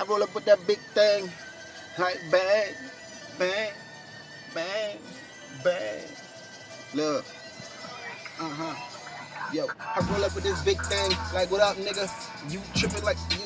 I roll up with that big thing, like bang, bang, bang, bang. Look, yo, I roll up with this big thing, like what up, nigga? You tripping like you,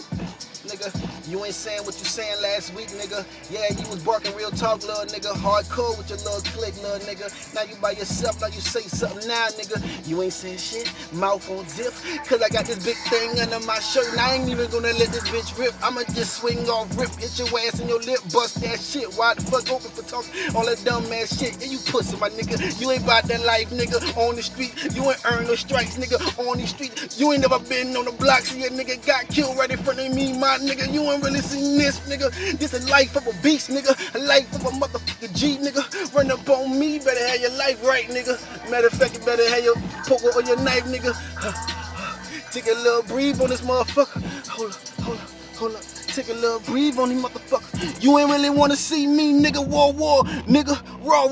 nigga? You ain't saying what you saying last week, nigga. Yeah, you was barking real talk, little nigga. Hardcore with your little click, little nigga. Now you by yourself, now you say something now, nigga. You ain't saying shit, mouth on zip. Cause I got this big thing under my shirt, and I ain't even gonna let this bitch rip. I'ma just swing off, rip, hit your ass in your lip, bust that shit. Wide the fuck open for talking all that dumb ass shit. Yeah, you pussy, my nigga. You ain't about that life, nigga. On the street, you ain't earn no strikes, nigga. On the street, you ain't never been on the block, so your nigga got killed right in front of me, my nigga. You ain't really seen this, nigga. This a life of a beast, nigga. A life of a motherfucking G, nigga. Run up on me, better have your life right, nigga. Matter of fact, you better have your poker or your knife, nigga. Take a little breathe on this motherfucker. Hold up. Take a little breathe on these motherfuckers. You ain't really wanna see me, nigga. War, nigga. Raw.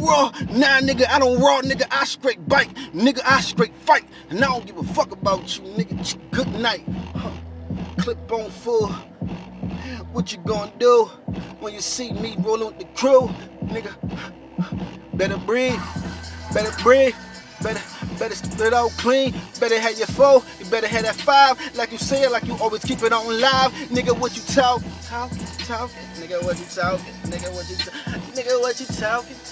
Nah, nigga, I don't raw, nigga. I straight bite, nigga. I straight fight. And I don't give a fuck about you, nigga. Good night. Clip on full. What you gonna do when you see me rolling with the crew, nigga? Better breathe. Better split out clean. Better have your 4, you better have that 5. Like you said, like you always keep it on live. Nigga, what you talking? Nigga, what you talking? Nigga, what you talking? Nigga, what you talking?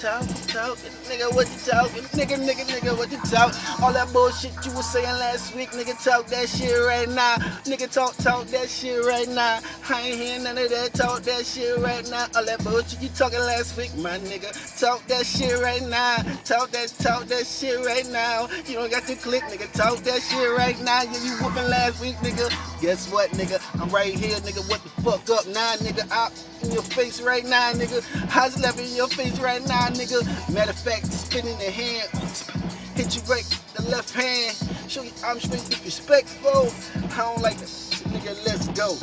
Nigga, what you talking? Nigga, what you talking? All that bullshit you was saying last week, nigga, talk that shit right now. Nigga, talk that shit right now. I ain't hearing none of that, talk that shit right now. All that bullshit you talking last week, my nigga, talk that shit right now. Talk that shit right now. You don't got to click, nigga, talk that shit right now. Yeah, you whooping last week, nigga. Guess what, nigga? I'm right here, nigga. What the fuck up now, nigga? Out in your face right now, nigga. How's left in your face right now, nigga? Matter of fact, spin in the hand. Hit you right the left hand. Show you I'm straight disrespectful. I don't like that. Nigga, let's go.